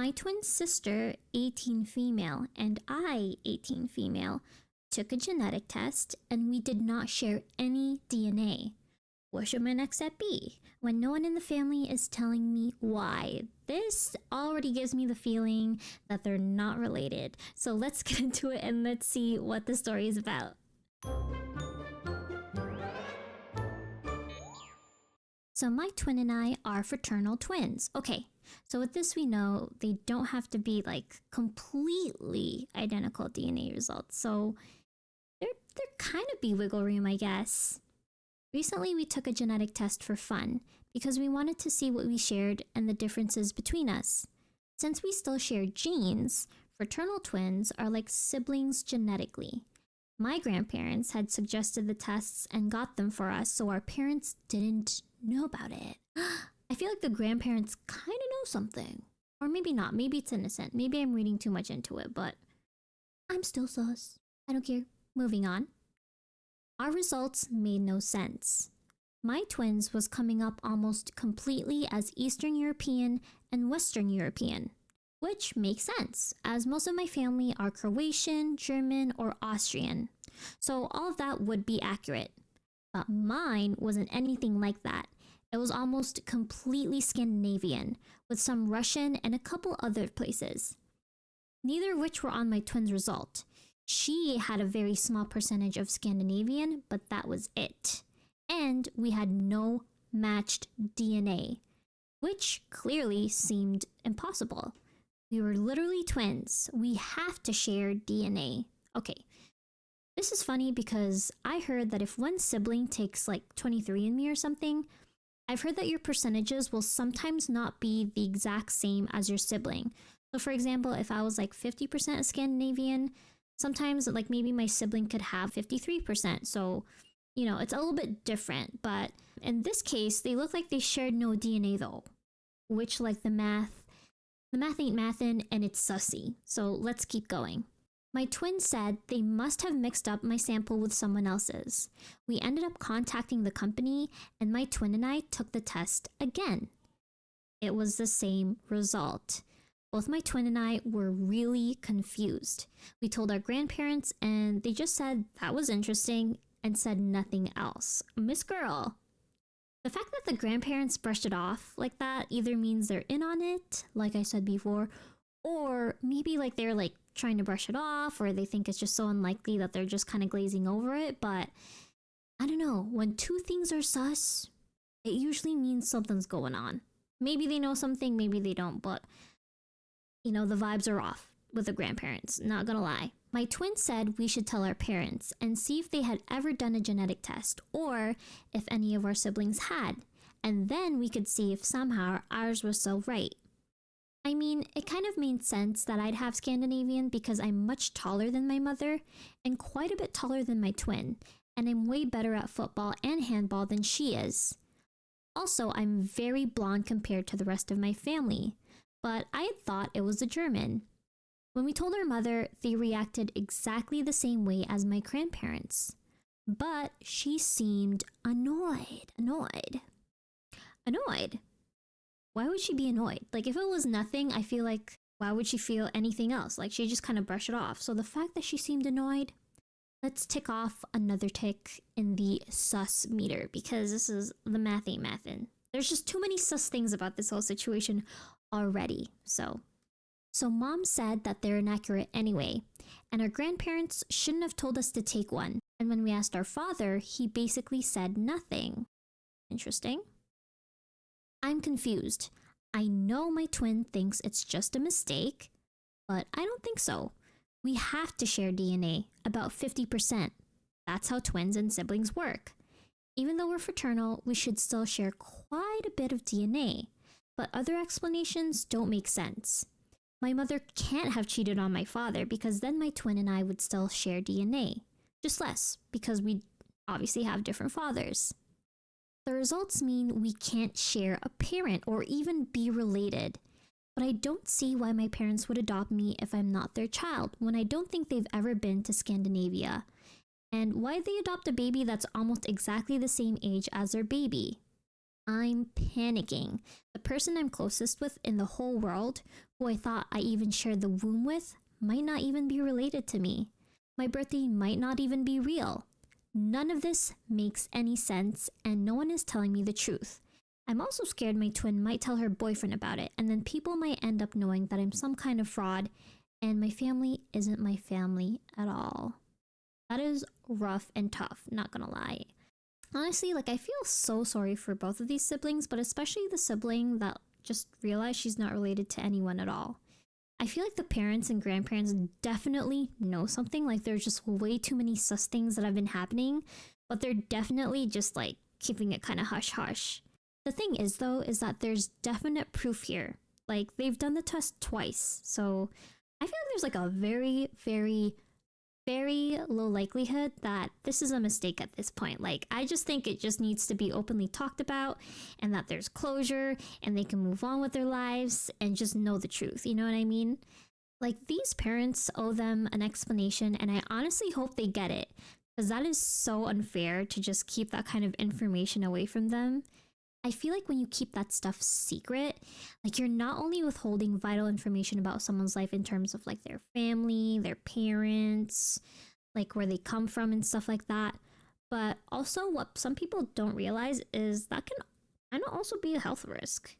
my twin sister, 18 female, and I, 18 female, took a genetic test and we did not share any DNA. What should my next step be? When no one in the family is telling me why. This already gives me the feeling that they're not related. So let's get into it and let's see what the story is about. So my twin and I are fraternal twins. Okay, so with this we know they don't have to be like completely identical DNA results. So there kind of be wiggle room, I guess. Recently we took a genetic test for fun because we wanted to see what we shared and the differences between us. Since we still share genes, fraternal twins are like siblings genetically. My grandparents had suggested the tests and got them for us, so our parents didn't know about it. I feel like the grandparents kind of know something. Or maybe not. Maybe it's innocent. Maybe I'm reading too much into it, but I'm still sus. I don't care. Moving on. Our results made no sense. My twins was coming up almost completely as Eastern European and Western European, which makes sense, as most of my family are Croatian, German, or Austrian. So all of that would be accurate. But mine wasn't anything like that. It was almost completely Scandinavian, with some Russian and a couple other places. Neither of which were on my twin's result. She had a very small percentage of Scandinavian, but that was it. And we had no matched DNA, which clearly seemed impossible. We were literally twins. We have to share DNA. Okay, this is funny because I heard that if one sibling takes like 23andMe or something, I've heard that your percentages will sometimes not be the exact same as your sibling. So for example, if I was like 50% Scandinavian, sometimes like maybe my sibling could have 53%. So, you know, it's a little bit different. But in this case, they look like they shared no DNA though, which like the math ain't mathin' and it's sussy. So let's keep going. My twin said they must have mixed up my sample with someone else's. We ended up contacting the company and my twin and I took the test again. It was the same result. Both my twin and I were really confused. We told our grandparents and they just said that was interesting and said nothing else. Miss Girl. The fact that the grandparents brushed it off like that either means they're in on it, like I said before, or maybe like they're like trying to brush it off, or they think it's just so unlikely that they're just kind of glazing over it. But I don't know, when two things are sus, it usually means something's going on. Maybe they know something, maybe they don't, but you know, the vibes are off with the grandparents, not gonna lie. My twin said we should tell our parents and see if they had ever done a genetic test or if any of our siblings had, and then we could see if somehow ours was so right. I mean, it kind of made sense that I'd have Scandinavian because I'm much taller than my mother and quite a bit taller than my twin, and I'm way better at football and handball than she is. Also, I'm very blonde compared to the rest of my family, but I had thought it was a German. When we told our mother, they reacted exactly the same way as my grandparents. But she seemed annoyed. Why would she be annoyed? Like, if it was nothing, I feel like, why would she feel anything else? Like, she just kind of brushed it off. So the fact that she seemed annoyed, let's tick off another tick in the sus meter, because this is the math ain't mathin'. There's just too many sus things about this whole situation already. So mom said that they're inaccurate anyway, and our grandparents shouldn't have told us to take one. And when we asked our father, he basically said nothing. Interesting. I'm confused. I know my twin thinks it's just a mistake, but I don't think so. We have to share DNA, about 50%. That's how twins and siblings work. Even though we're fraternal, we should still share quite a bit of DNA, but other explanations don't make sense. My mother can't have cheated on my father because then my twin and I would still share DNA. Just less, because we obviously have different fathers. The results mean we can't share a parent or even be related. But I don't see why my parents would adopt me if I'm not their child, when I don't think they've ever been to Scandinavia. And why they adopt a baby that's almost exactly the same age as their baby? I'm panicking. The person I'm closest with in the whole world, who I thought I even shared the womb with, might not even be related to me. My birthday might not even be real. None of this makes any sense, and no one is telling me the truth. I'm also scared my twin might tell her boyfriend about it, and then people might end up knowing that I'm some kind of fraud, and my family isn't my family at all. That is rough and tough, not gonna lie. Honestly, like, I feel so sorry for both of these siblings, but especially the sibling that just realized she's not related to anyone at all. I feel like the parents and grandparents definitely know something. Like, there's just way too many sus things that have been happening, but they're definitely just like keeping it kind of hush hush. The thing is, though, is that there's definite proof here. Like, they've done the test twice, so I feel like there's like a very low likelihood that this is a mistake at this point. Like, I just think it just needs to be openly talked about, and that there's closure and they can move on with their lives and just know the truth. You know what I mean? Like, these parents owe them an explanation, and I honestly hope they get it, because that is so unfair to just keep that kind of information away from them. I feel like when you keep that stuff secret, like, you're not only withholding vital information about someone's life in terms of like their family, their parents, like where they come from and stuff like that, but also what some people don't realize is that can kind of also be a health risk.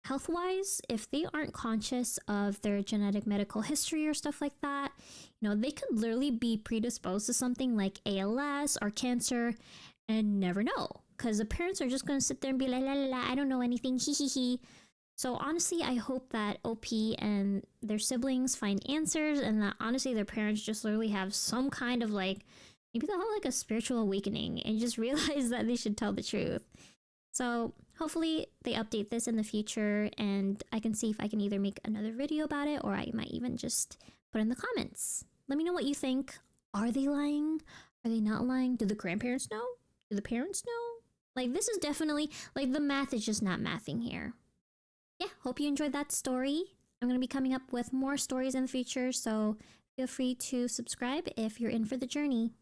Health wise, if they aren't conscious of their genetic medical history or stuff like that, they could literally be predisposed to something like ALS or cancer and never know. Because the parents are just going to sit there and be like, la la la, I don't know anything, hee hee hee. So honestly, I hope that OP and their siblings find answers, and that honestly their parents just literally have some kind of like, maybe they'll have like a spiritual awakening and just realize that they should tell the truth. So hopefully they update this in the future, and I can see if I can either make another video about it, or I might even just put in the comments. Let me know what you think. Are they lying? Are they not lying? Do the grandparents know? Do the parents know? Like, this is definitely, like, the math is just not mathing here. Yeah, hope you enjoyed that story. I'm going to be coming up with more stories in the future, so feel free to subscribe if you're in for the journey.